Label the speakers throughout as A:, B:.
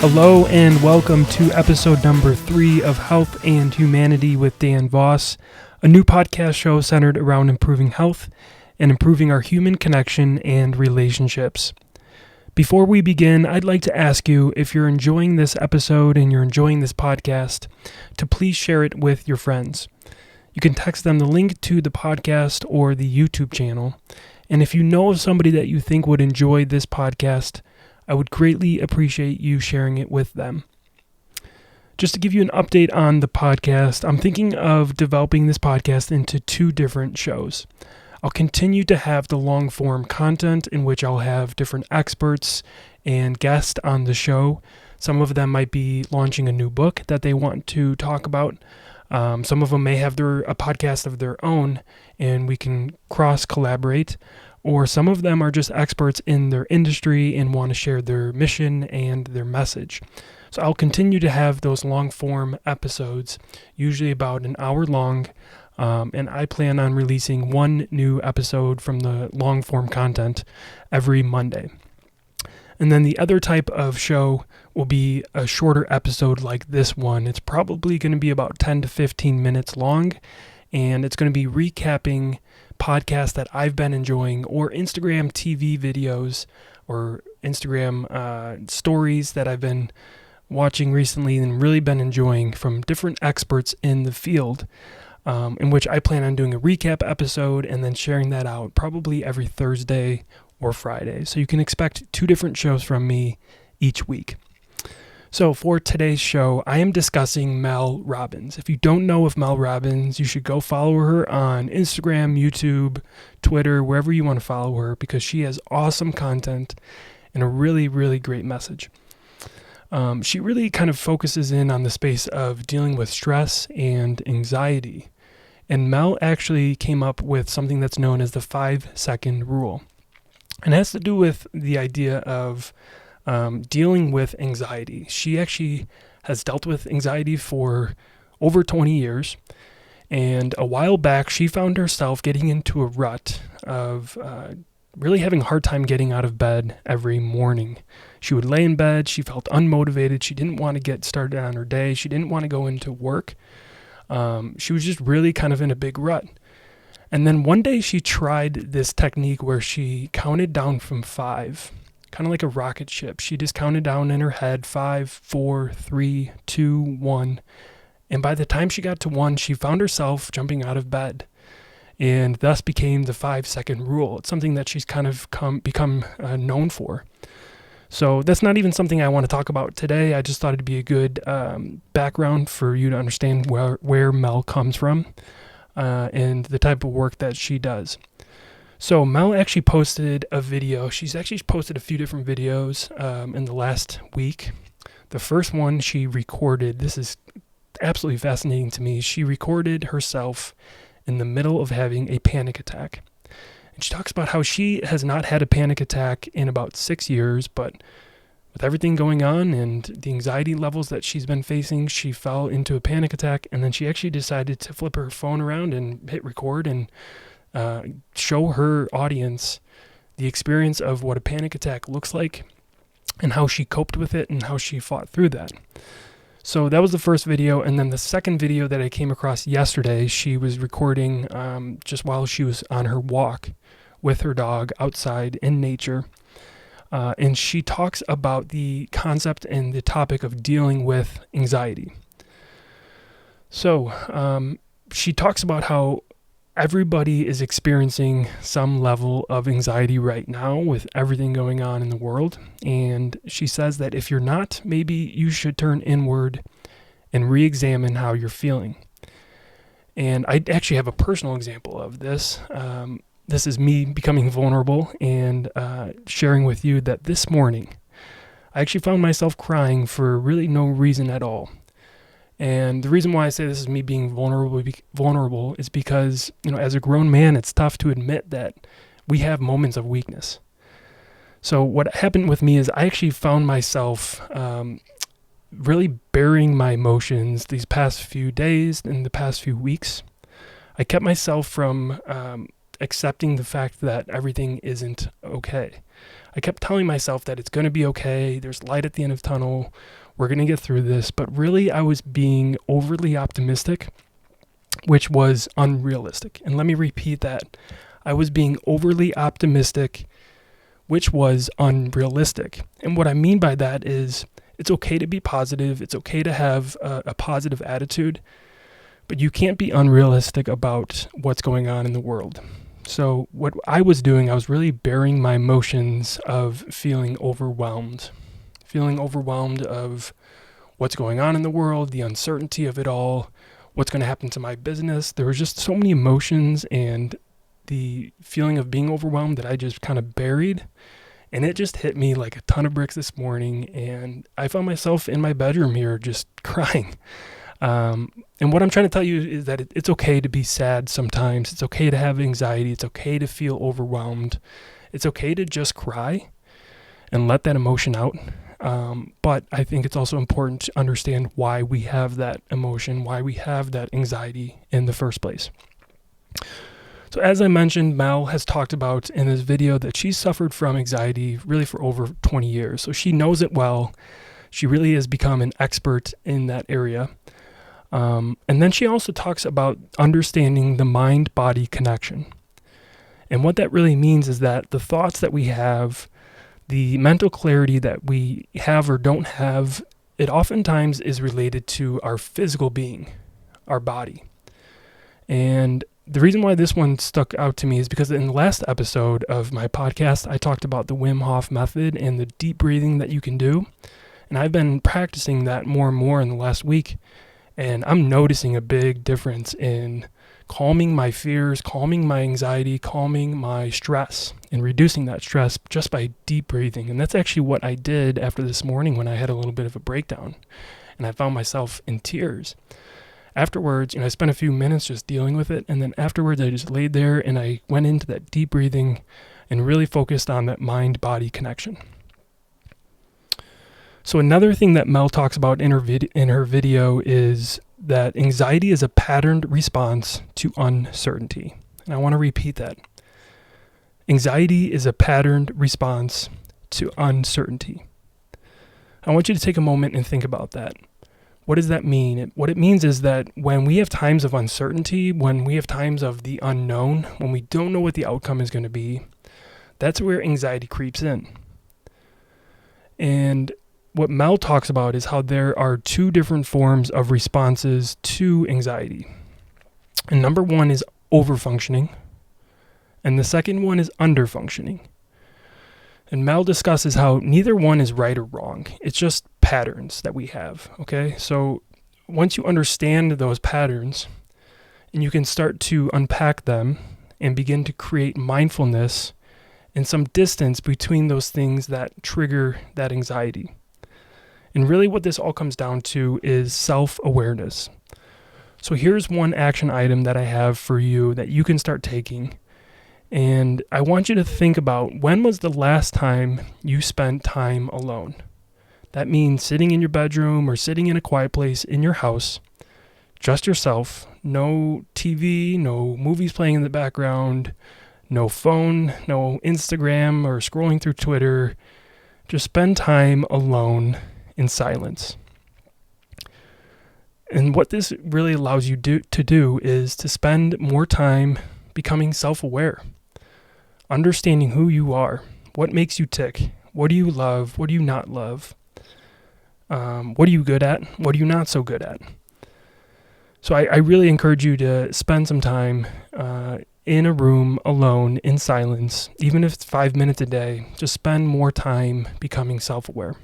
A: Hello and welcome to episode number 3 of Health and Humanity with Dan Voss, a new podcast show centered around improving health and improving our human connection and relationships. Before we begin, I'd like to ask you, if you're enjoying this episode and you're enjoying this podcast, to please share it with your friends. You can text them the link to the podcast or the YouTube channel. And if you know of somebody that you think would enjoy this podcast, I would greatly appreciate you sharing it with them. Just to give you an update on the podcast, I'm thinking of developing this podcast into 2 different shows. I'll continue to have the long-form content in which I'll have different experts and guests on the show. Some of them might be launching a new book that they want to talk about. Some of them may have a podcast of their own, and we can cross-collaborate. Or some of them are just experts in their industry and want to share their mission and their message. So I'll continue to have those long-form episodes, usually about an hour long, and I plan on releasing 1 new episode from the long-form content every Monday. And then the other type of show will be a shorter episode like this one. It's probably going to be about 10 to 15 minutes long, and it's going to be recapping podcasts that I've been enjoying, or Instagram TV videos, or Instagram stories that I've been watching recently and really been enjoying from different experts in the field, in which I plan on doing a recap episode and then sharing that out probably every Thursday or Friday. So you can expect 2 different shows from me each week. So for today's show, I am discussing Mel Robbins. If you don't know of Mel Robbins, you should go follow her on Instagram, YouTube, Twitter, wherever you want to follow her, because she has awesome content and a really, really great message. She really kind of focuses in on the space of dealing with stress and anxiety. And Mel actually came up with something that's known as the 5-second rule. And it has to do with the idea of dealing with anxiety. She actually has dealt with anxiety for over 20 years. And a while back, she found herself getting into a rut of really having a hard time getting out of bed every morning. She would lay in bed. She felt unmotivated. She didn't want to get started on her day. She didn't want to go into work. She was just really kind of in a big rut. And then one day she tried this technique where she counted down from 5. Kind of like a rocket ship. She just counted down in her head, 5, 4, 3, 2, 1. And by the time she got to 1, she found herself jumping out of bed. And thus became the 5-second rule. It's something that she's kind of become known for. So that's not even something I want to talk about today. I just thought it'd be a good background for you to understand where Mel comes from and the type of work that she does. So Mel actually posted a video. She's actually posted a few different videos in the last week. The first one she recorded, this is absolutely fascinating to me. She recorded herself in the middle of having a panic attack. And she talks about how she has not had a panic attack in about 6 years, but with everything going on and the anxiety levels that she's been facing, she fell into a panic attack, and then she actually decided to flip her phone around and hit record and show her audience the experience of what a panic attack looks like and how she coped with it and how she fought through that. So that was the first video. And then the second video that I came across yesterday, she was recording just while she was on her walk with her dog outside in nature. And she talks about the concept and the topic of dealing with anxiety. So she talks about how everybody is experiencing some level of anxiety right now with everything going on in the world. And she says that if you're not, maybe you should turn inward and re-examine how you're feeling. And I actually have a personal example of this. This is me becoming vulnerable and sharing with you that this morning, I actually found myself crying for really no reason at all. And the reason why I say this is me being vulnerable is because, as a grown man, it's tough to admit that we have moments of weakness. So what happened with me is I actually found myself really burying my emotions these past few days and the past few weeks. I kept myself from accepting the fact that everything isn't okay. I kept telling myself that it's going to be okay. There's light at the end of the tunnel. We're going to get through this. But really, I was being overly optimistic, which was unrealistic. And let me repeat that. I was being overly optimistic, which was unrealistic. And what I mean by that is it's okay to be positive. It's okay to have a positive attitude, but you can't be unrealistic about what's going on in the world. So what I was doing, I was really burying my emotions of feeling overwhelmed of what's going on in the world, the uncertainty of it all, what's going to happen to my business. There was just so many emotions and the feeling of being overwhelmed that I just kind of buried. And it just hit me like a ton of bricks this morning. And I found myself in my bedroom here just crying. And what I'm trying to tell you is that it's okay to be sad sometimes. It's okay to have anxiety. It's okay to feel overwhelmed. It's okay to just cry and let that emotion out. But I think it's also important to understand why we have that emotion, why we have that anxiety in the first place. So as I mentioned, Mel has talked about in this video that she's suffered from anxiety really for over 20 years. So she knows it well. She really has become an expert in that area. And then she also talks about understanding the mind-body connection. And what that really means is that the thoughts that we have, the mental clarity that we have or don't have, it oftentimes is related to our physical being, our body. And the reason why this one stuck out to me is because in the last episode of my podcast, I talked about the Wim Hof Method and the deep breathing that you can do. And I've been practicing that more and more in the last week. And I'm noticing a big difference in calming my fears, calming my anxiety, calming my stress, and reducing that stress just by deep breathing. And that's actually what I did after this morning when I had a little bit of a breakdown. And I found myself in tears. Afterwards, I spent a few minutes just dealing with it. And then afterwards, I just laid there and I went into that deep breathing and really focused on that mind-body connection. So another thing that Mel talks about in her video is that anxiety is a patterned response to uncertainty. And I want to repeat that. Anxiety is a patterned response to uncertainty. I want you to take a moment and think about that. What does that mean? What it means is that when we have times of uncertainty, when we have times of the unknown, when we don't know what the outcome is going to be, that's where anxiety creeps in. And what Mel talks about is how there are two different forms of responses to anxiety. And number one is overfunctioning, and the second one is underfunctioning. And Mel discusses how neither one is right or wrong. It's just patterns that we have, okay? So once you understand those patterns, and you can start to unpack them and begin to create mindfulness and some distance between those things that trigger that anxiety. And really what this all comes down to is self-awareness. So here's one action item that I have for you that you can start taking. And I want you to think about, when was the last time you spent time alone? That means sitting in your bedroom or sitting in a quiet place in your house, just yourself, no TV, no movies playing in the background, no phone, no Instagram or scrolling through Twitter. Just spend time alone in silence. And what this really allows you to do is to spend more time becoming self-aware, understanding who you are, what makes you tick, what do you love, what do you not love, what are you good at, what are you not so good at. So I really encourage you to spend some time in a room alone in silence, even if it's 5 minutes a day. Just spend more time becoming self-aware.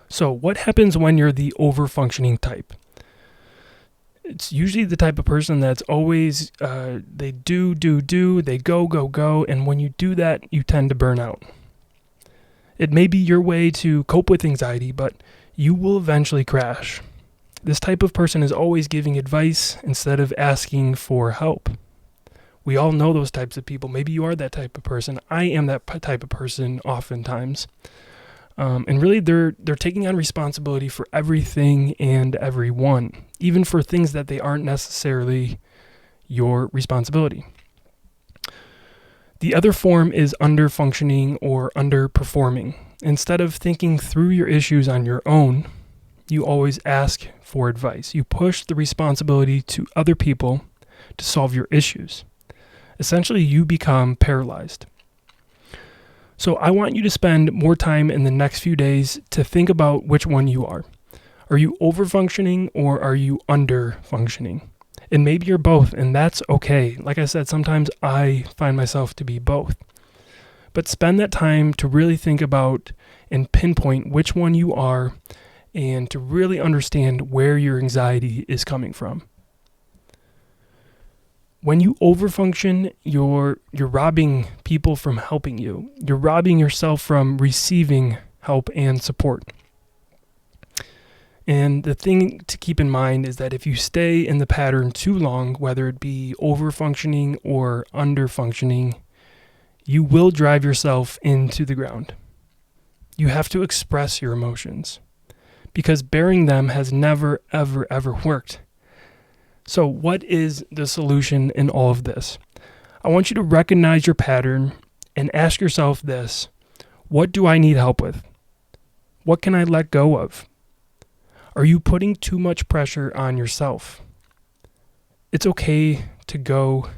A: So what happens when you're the overfunctioning type? It's usually the type of person that's always, they do, they go, and when you do that, you tend to burn out. It may be your way to cope with anxiety, but you will eventually crash. This type of person is always giving advice instead of asking for help. We all know those types of people. Maybe you are that type of person. I am that type of person oftentimes. And really, they're taking on responsibility for everything and everyone, even for things that they aren't necessarily your responsibility. The other form is underfunctioning or underperforming. Instead of thinking through your issues on your own, you always ask for advice. You push the responsibility to other people to solve your issues. Essentially, you become paralyzed. So I want you to spend more time in the next few days to think about which one you are. Are you overfunctioning or are you underfunctioning? And maybe you're both, and that's okay. Like I said, sometimes I find myself to be both. But spend that time to really think about and pinpoint which one you are and to really understand where your anxiety is coming from. When you overfunction, you're robbing people from helping you. You're robbing yourself from receiving help and support. And the thing to keep in mind is that if you stay in the pattern too long, whether it be overfunctioning or underfunctioning, you will drive yourself into the ground. You have to express your emotions because bearing them has never, ever, ever worked. So what is the solution in all of this? I want you to recognize your pattern and ask yourself this: what do I need help with? What can I let go of? Are you putting too much pressure on yourself? It's okay to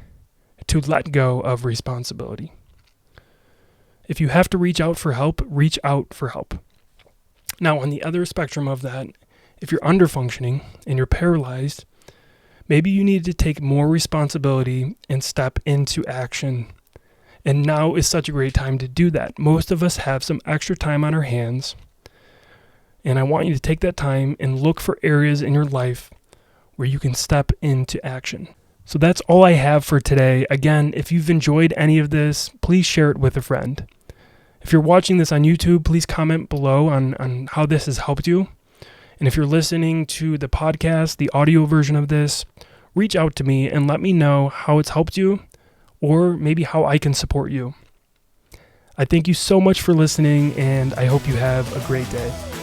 A: let go of responsibility. If you have to reach out for help, reach out for help. Now, on the other spectrum of that, if you're underfunctioning and you're paralyzed, maybe you need to take more responsibility and step into action. And now is such a great time to do that. Most of us have some extra time on our hands. And I want you to take that time and look for areas in your life where you can step into action. So that's all I have for today. Again, if you've enjoyed any of this, please share it with a friend. If you're watching this on YouTube, please comment below on how this has helped you. And if you're listening to the podcast, the audio version of this, reach out to me and let me know how it's helped you or maybe how I can support you. I thank you so much for listening, and I hope you have a great day.